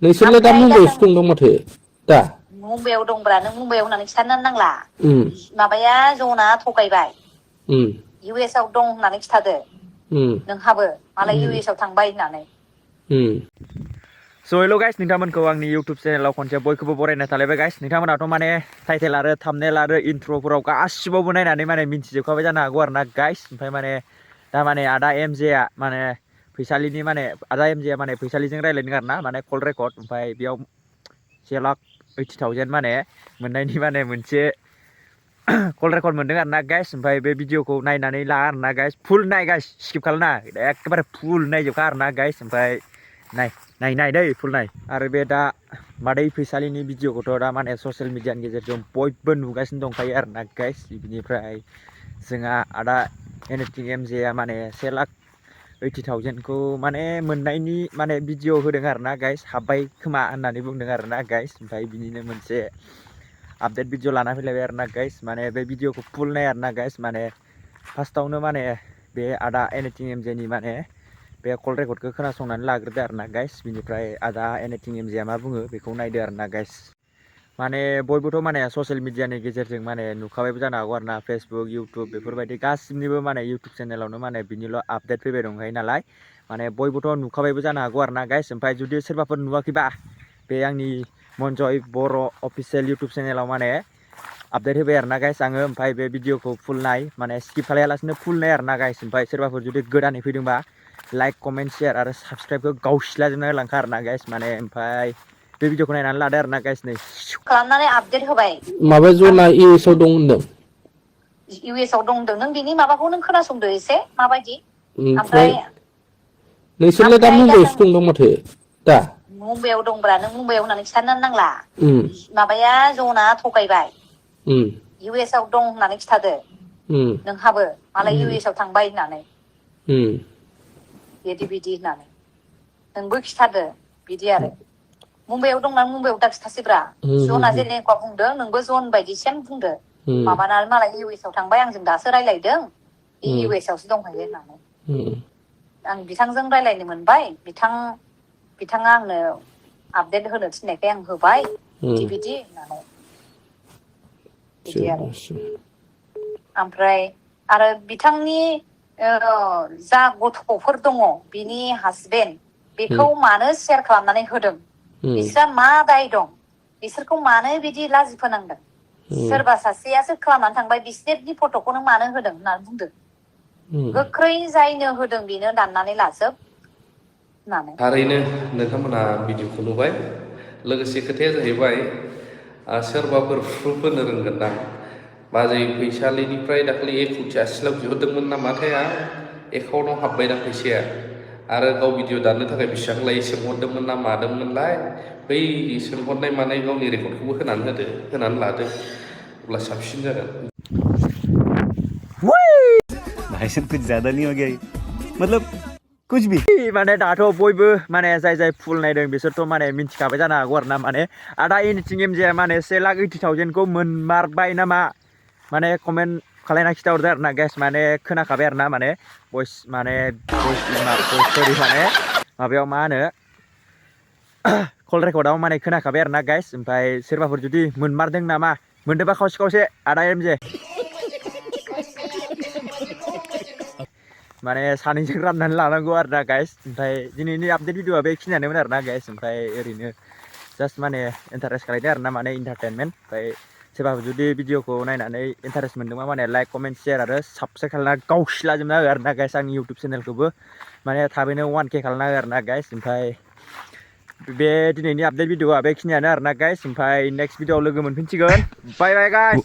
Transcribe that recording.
नोंसोरलाय दा मुम्बाइआवसो दं माथो दा मुम्बाइआव दंब्रा नों मुम्बाइआव होननानै खिथानो नांला माबाया ज'ना थगायबाय US आव दं होननानै खिथादो नोंहाबो मालाय US आव थांबाय होननानै स' हेल' गाइस नोंथांमोनखौ आंनि इउटुब चेनेलाव खनसे बयखौबो बरायना थालायबाय गाइस नोंथांमोनाथ' माने टाइटेल आरो थाम्बनेल आरो इन्ट्र'फोराव गासिबावबो नायनानै माने मिन्थिजोबखाबाय जानो हागौ आरो ना गाइस ओमफ्राय माने दा माने आदा एमजेआ माने फैसालिनि माने आदा एमजेआ माने फैसालिजों रायज्लायदों आरो ना माने कल रेकर्ड ओमफ्राय बेयाव 1,80,000 माने मोननायनि माने मोनसे कल रेकर्ड मोनदों आरो ना गाइस ओमफ्राय बे भिडिअखौ नायनानै ला आरो ना गाइस फुल नाय गाइस स्किप खालामना एखेबारे फुल नायजोबखा आरो ना गाइस ओमफ्राय नाय दै फुल नाय आरो बे दा मादै फैसालिनि भिडिअखौथ' दा माने ससियेल मिडियानि गेजेरजों बयबो नुगासिनो दंखायो आरो ना गाइस बिनिफ्राय जोंहा आदा एनएफटि एमजेआ माने 1,80,000 खौ माने मोननायनि माने भिडिअ होदों आरो ना गाइस हाबबाय खोमा होननानै बुंदों आरो ना गाइस ओमफ्राय बिनिनो मोनसे आपडेट भिडिअ लाना फैलायबाय आरो ना गाइस माने बे भिडिअखौ फुल नाय आरो ना गाइस माने फार्स्टआवनो माने बे आदा एनएफटि एमजेनि माने बे कल रेकर्डखौ खोनासंनानै लाग्रोदो आरो ना गाइस बिनिफ्राय आदा एनएफटि एमजेआ मा बुङो बेखौ नायदो आरो ना गाइस माने बयबोथ' माने ससियेल मिडियानि गेजेरजों माने नुखाबायबो जानो हागौ आरो ना फेसबुक इउटुब बेफोरबायदि गासिनिबो माने इउटुब चेनेलावनो माने बिनिल' आपडेट फैबाय दंखायो नालाय माने बयबोथ' नुखाबायबो जानो हागौ आरो ना गाइस ओमफ्राय जुदि सोरबाफोर नुवाखैबा बे आंनि मनजय बर' अफिसियेल इउटुब चेनेलाव माने आपडेट होबाय आरो ना गाइस आङो ओमफ्राय बे भिडिअखौ फुल नाय माने स्किप खालायालासिनो फुल नाय आरो ना गाइस ओमफ्राय सोरबाफोर जुदि गोदानै फैदोंबा लाइक कमेन्ट शेयार आरो साबसक्राइबखौ गावसिलाजोबना होलांखा आरो ना गाइस माने ओमफ्राय बे भिडिअखौ नायनानै लादो आरो ना गाइस नै खालामनानै आपडेट होबाय माबा जना US आव दं होनदों US आव दं होनदों नों बिनि माबाखौ नों खोनासंदो एसे माबायदि ओमफ्राय ओमफ्राय नोंसोरलाय दा मुम्बाइआवसो दं माथो दा मुम्बाइआव दंब्रा नों मुम्बाइआव होननानै खिथानो नांला माबाया ज'ना थगायबाय US आव दं होननानै खिथादो नोंहाबो मालाय US आव थांबाय होननानै बिदि होननानै नोंबो खिथादो बिदि आरो मुम्बाइआव दंना मुम्बाइआव दा खिथासैब्रा जना जेनेखा बुंदों नोंबो जन बायदि सेम बुंदो माबानानै मालाय US आव थांबाय आंजों दासो रायलायदों US आवसो दंहैयो होननानै आं बिथांजों रायलायनो मोनबाय बिथाङा आंनो आपडेट होनो थिननायखाय आं होबाय बिदि होननानै बिदि आरो ओमफ्राय आरो बिथांनि जा गथ'फोर दङ बिनि हासबेन्ड बेखौ मानो शेयार खालामनानै होदों बिस्रा मा दाय दं बिसोरखौ मानो बिदि लाजि फोनांदों सोरबा सासेयासो खालामनानै थांबाय बिसोरनि फट'खौनो मानो होदों होननानै बुंदों गोख्रै जायनो होदों बेनो दाननानै लाजोब होननानै थारैनो नोंथांमोना भिडिअखौ नुबाय लोगोसे खोथाया जाहैबाय सोरबाफोर प्रुफ होनो रोंगोनदां बाजै फैसालिनिफ्राय दाखालि 1,80,000 बिहरदोंमोन नामाथाय आं एकाउन्टआव हाबबायदां फैसाया आरो गाव भिडिअ दाननो थाखाय बेसेबां लायो सोंहरदोंमोन ना मादोंमोनलाय बै सोंहरनाय मानाय गावनि रेकर्डखौबो होनानै लादो अब्ला साबसिन जागोन भाई साहब कुछ ज्यादा नहीं हो गया मतलब कुछ भी माने दाथ' बयबो माने जाय फुल नायदों बिसोरथ' माने मिन्थिखाबाय जानो हागौ आरो ना माने आदा एनएफटि एमजेआ माने 1,80,000 खौ मोनमारबाय नामा माने कमेन्ट खालायना खिथाहरदो आरो ना गाइस माने खोनाखाबाय आरो ना माने भइस माने माबायाव मा होनो कल रेकर्डआव माने खोनाखाबाय आरो ना गाइस ओमफ्राय सोरबाफोर जुदि मोनमारदों नामा मोनदोंबा खावसे आदा एमजे माने सानैजों राननानै लानांगौ आरो ना गाइस ओमफ्राय दिनैनि आपडेट भिडिअआ बेखिनियानोमोन आरो ना गाइस ओमफ्राय ओरैनो जास्ट माने इन्टारेस्ट खालायदों आरो ना माने इन्टारटेनमेन्ट ओमफ्राय सोरबाफोर जुदि भिडिअखौ नायनानै इन्टारेस्ट मोनदोंबा माने लाइक कमेन्ट शेयार आरो साबस्क्राइब खालामना गावसिलाजोबना हो आरो ना गाइस आंनि इउटुब चेनेलखौबो माने थाबैनो 1K खालामना हो आरो ना गाइस ओमफ्राय बे दिनैनि आपडेट भिडिअआ बेखिनियानो आरो ना गाइस ओमफ्राय नेक्स्ट भिडिअआव लोगो मोनफिनसिगोन बाय बाय गाइस